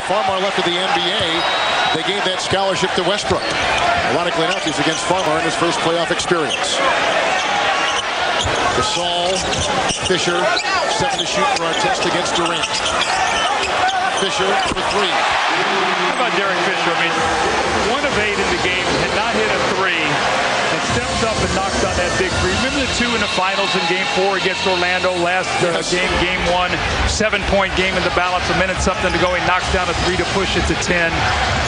Farmar left of the NBA, they gave that scholarship to Westbrook. Ironically enough, he's against Farmar in his first playoff experience. Gasol, Fisher, 7 to shoot for our test against Durant. Fisher for 3. How about Derek Fisher? I mean, 1 of 8 in the game, had not hit a 3, and stepped up and knocked on that big 3. Remember the 2 in the finals in Game 4 against Orlando last game 1, 7-point game in the balance, a minute something to go. He knocks down a 3 to push it to 10.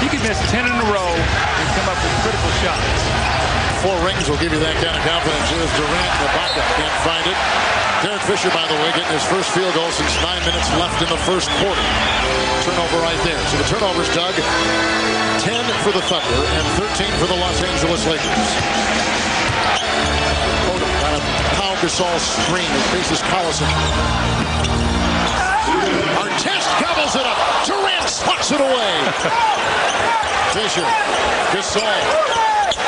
He could miss 10 in a row and come up with critical shots. 4 rings will give you that kind of confidence. Here's Durant. Ibaka can't find it. Derek Fisher, by the way, getting his first field goal since 9 minutes left in the first quarter. Turnover right there. So the turnovers, Doug, 10 for the Thunder and 13 for the Los Angeles Lakers. Odom got a Pau Gasol screen. He faces Collison. Artest gobbles it up. Durant swats it away. Fisher. Gasol.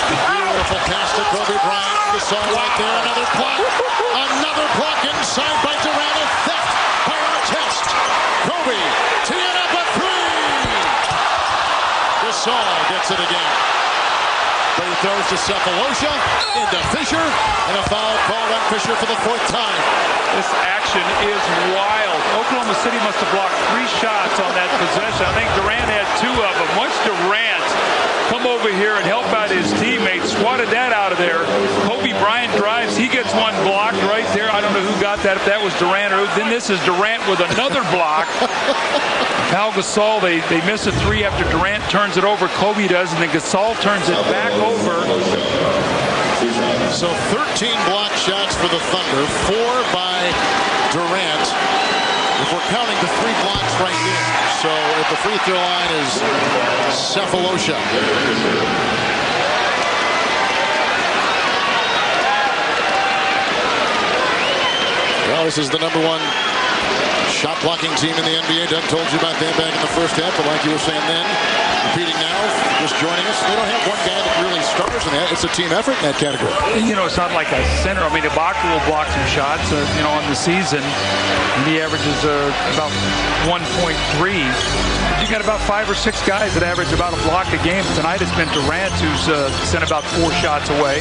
Beautiful pass to Kobe Bryant. Gasol right there. Another block. Another block inside by Durant. A theft by Artest. Kobe teeing up a 3. Gasol gets it again. But he throws to Sefolosha, into Fisher, and a foul called on Fisher for the 4th time. This action is wild. Oklahoma City must have blocked 3 shots on that possession. I think Durant had 2 of them. Once Durant come over here and help out his teammates, swatted that out of there. Kobe Bryant drives. He gets 1 blocked right there. I don't know who got that, if that was Durant or who. Then this is Durant with another block. Pau Gasol, they miss a 3 after Durant turns it over. Kobe does, and then Gasol turns it back over. So 13 block shots for the Thunder, 4 by Durant. If we're counting the 3 blocks right there. So at the free throw line is Sefolosha. Well, this is the #1 shot blocking team in the NBA. Doug told you about that back in the first half, but like you were saying then, repeating now, just joining us, they don't have one guy that really stars in that. It's a team effort in that category. You know, it's not like a center. I mean, Ibaka will block some shots, you know, on the season. And he averages about 1.3. You got about 5 or 6 guys that average about a block a game. Tonight it's been Durant who's sent about 4 shots away.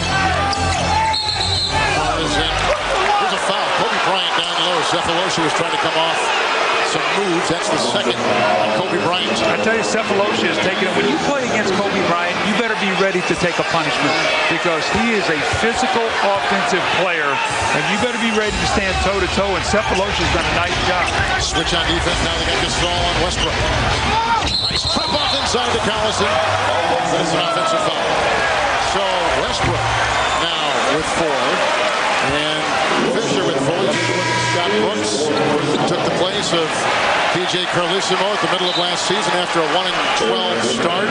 Here's a foul. Kobe Bryant down low. Sefolosha was trying to come off some moves. That's the 2nd on Kobe Bryant. I tell you, Sefolosha is taking it. When you play against Kobe Bryant, you better be ready to take a punishment because he is a physical offensive player, and you better be ready to stand toe-to-toe, and Sefolosha's done a nice job. Switch on defense. Now they got Gasol on Westbrook. Nice trip off inside to Collison. But it's an offensive foul. So Westbrook now with 4. And Fisher with 4. Scott Brooks took the place of PJ Carlesimo at the middle of last season after a 1-12 start.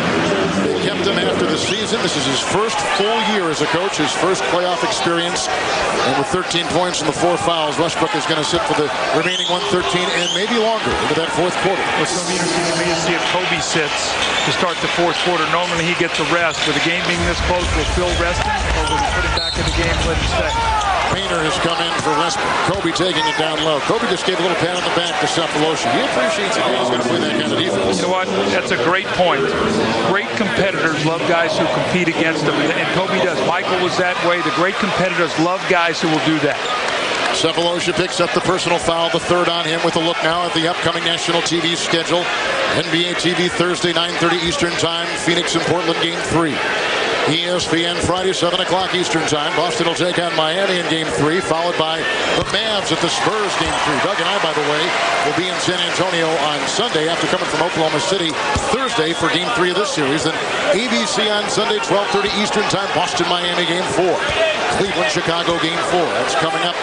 They kept him after the season. This is his first full year as a coach, his first playoff experience. And with 13 points and the 4 fouls, Westbrook is going to sit for the remaining 113 and maybe longer into that 4th quarter. It's going to be interesting to me to see if Kobe sits to start the 4th quarter. Normally he gets a rest. With the game being this close, will Phil rest him or will he put him back in the game and let him stay? Painter has come in for Westbrook. Kobe taking it down low. Kobe just gave a little pat on the back to Sefolosha. He appreciates it. He's going to play that kind of defense. You know what? That's a great point. Great competitors love guys who compete against them, and Kobe does. Michael was that way. The great competitors love guys who will do that. Sefolosha picks up the personal foul, the 3rd on him, with a look now at the upcoming national TV schedule. NBA TV Thursday, 9:30 Eastern Time. Phoenix and Portland, Game 3. ESPN Friday, 7 o'clock Eastern Time. Boston will take on Miami in Game 3, followed by the Mavs at the Spurs Game 3. Doug and I, by the way, will be in San Antonio on Sunday after coming from Oklahoma City Thursday for Game 3 of this series. Then ABC on Sunday, 12:30 Eastern Time. Boston, Miami Game 4. Cleveland, Chicago Game 4. That's coming up.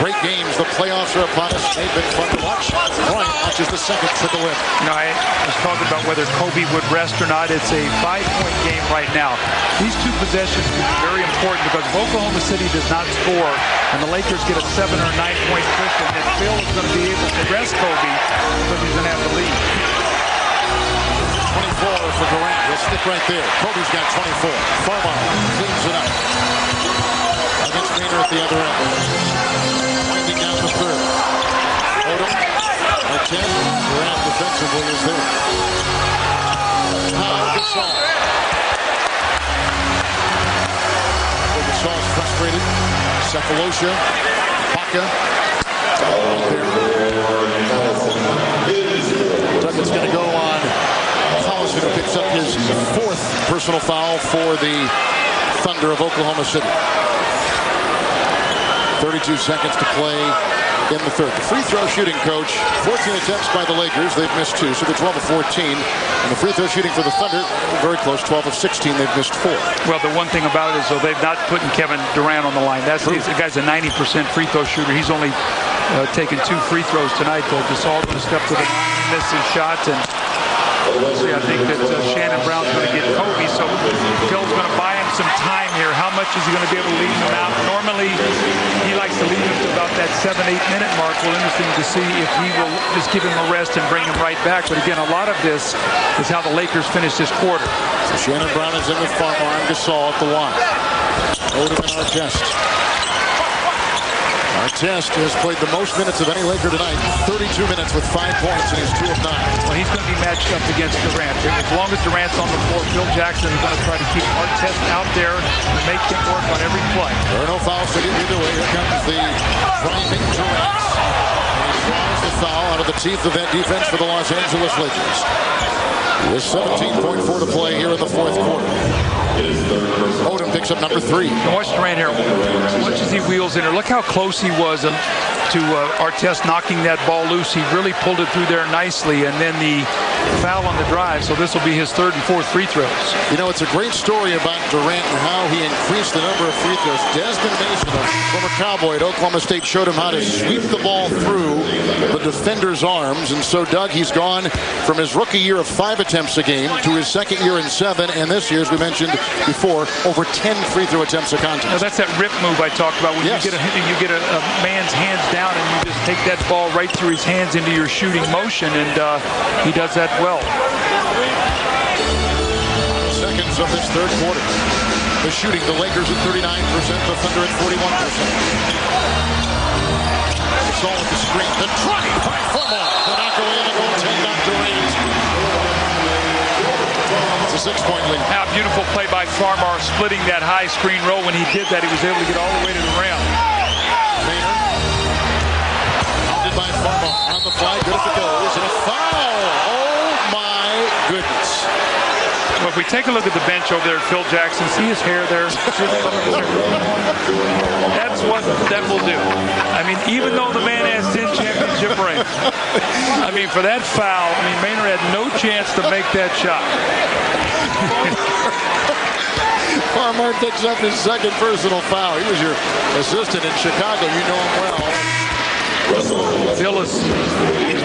Great games. The playoffs are upon us. They've been fun to watch. Bryant watches the 2nd triple win. You know, I was talking about whether Kobe would rest or not. It's a 5-point game right now. These 2 possessions will be very important because if Oklahoma City does not score and the Lakers get a 7 or 9-point cushion, then Phil is going to be able to rest Kobe because he's going to have the lead. 24 for Durant. He'll stick right there. Kobe's got 24. Farmar cleans it up. Against Painter at the other end. Winding down the 3rd. Odom. At 10. Durant defensively is there. separated. Cephalosha, Baca. Duckett's going to go on Collison, who picks up his 4th personal foul for the Thunder of Oklahoma City. 32 seconds to play in the third. The free throw shooting, coach, 14 attempts by the Lakers. They've missed 2, so they're 12 of 14. And the free throw shooting for the Thunder, very close, 12 of 16. They've missed 4. Well, the one thing about it is, though, they've not put Kevin Durant on the line. The guy's a 90% free throw shooter. He's only taken 2 free throws tonight. Gasol going to step to the line, miss his shots, and I think that Shannon Brown's going to get Kobe, so Phil's going to buy him some time here. How much is he going to be able to leave him out? Normally, he likes to leave him to about that 7-8 minute mark. Well, interesting to see if he will just give him a rest and bring him right back. But again, a lot of this is how the Lakers finish this quarter. So Shannon Brown is in with Farmar and Gasol at the line. Odom and Artest. Artest has played the most minutes of any Laker tonight. 32 minutes with 5 points, and he's 2 of 9. Well, he's going to be matched up against Durant. As long as Durant's on the floor, Phil Jackson is going to try to keep Artest out there and make him work on every play. There are no fouls to get either way. Here comes the priming Durant. And he draws the foul out of the teeth of that defense for the Los Angeles Lakers. With 17.4 to play here in the 4th quarter. Odom picks up number 3. Watch Durant here. Watch as he wheels in there. Look how close he was to Artest knocking that ball loose. He really pulled it through there nicely, and then the foul on the drive. So this will be his 3rd and 4th free throws. You know, it's a great story about Durant and how he increased the number of free throws. Desmond Mason, a former Cowboy at Oklahoma State, showed him how to sweep the ball through the defender's arms. And so, Doug, he's gone from his rookie year of 5 attempts a game to his 2nd year in 7, and this year, as we mentioned before, over 10 free throw attempts a contest. Now, that's that rip move I talked about. When yes. you get a man's hands down and you just take that ball right through his hands into your shooting motion, and he does that well. Seconds of this 3rd quarter. The shooting, the Lakers at 39%, the Thunder at 41%. It's all with the screen. The drive by Farmar. The knock away and the goaltend on Durant. It's a 6-point lead. Now, beautiful play by Farmar, splitting that high screen roll. When he did that, he was able to get all the way to the rim. Maynard. Pounded by Farmar on the fly. Good if it goes. And a foul. Oh, my goodness. Well, if we take a look at the bench over there at Phil Jackson, see his hair there? That's what that will do. I mean, even though the man has 10 championship rings, I mean, for that foul, I mean, Maynard had no chance to make that shot. Farmar picks up his 2nd personal foul. He was your assistant in Chicago. You know him well. Phil is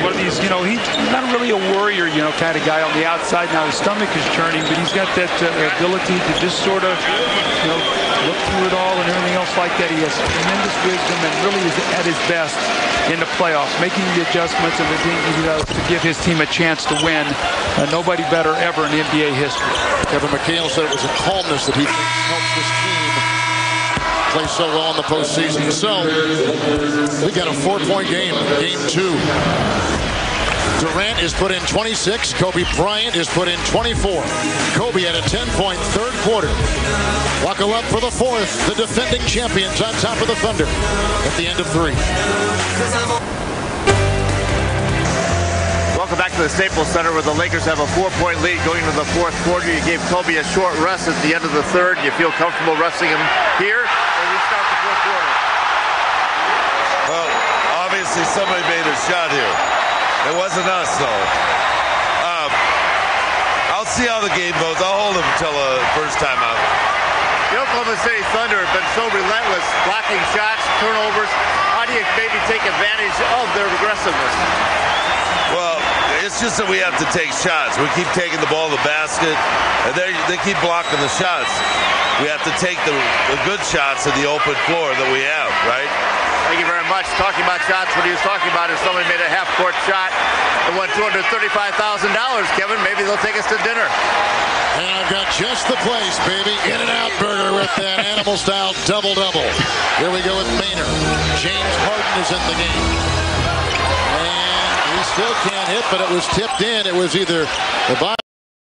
one of these, you know, he's not really a warrior, you know, kind of guy on the outside. Now his stomach is churning, but he's got that ability to just sort of, you know, look through it all and everything else like that. He has tremendous wisdom and really is at his best in the playoffs, making the adjustments and the things he does to give his team a chance to win. Nobody better ever in NBA history. Kevin McHale said it was a calmness that he thinks helps this team play so well in the postseason. So, we got a 4-point game, game 2. Durant is put in 26. Kobe Bryant is put in 24. Kobe had a 10-point 3rd quarter. Buckle up for the 4th. The defending champions on top of the Thunder at the end of 3. Welcome back to the Staples Center, where the Lakers have a 4-point lead going into the 4th quarter. You gave Kobe a short rest at the end of the 3rd. You feel comfortable resting him here, or we start the 4th quarter? Well, obviously somebody made a shot here. It wasn't us, though. I'll see how the game goes. I'll hold him until the first time out. The Oklahoma City Thunder have been so relentless, blocking shots, turnovers. How do you maybe take advantage of their aggressiveness? Well, it's just that we have to take shots. We keep taking the ball to the basket, and they keep blocking the shots. We have to take the good shots in the open floor that we have, right? Thank you very much. Talking about shots, what he was talking about is somebody made a half-court shot and won $235,000, Kevin. Maybe they'll take us to dinner. And I've got just the place, baby. In-N-Out Burger with that animal-style double-double. Here we go with Maynard. James Harden is in the game. And he still can't hit, but it was tipped in. It was either the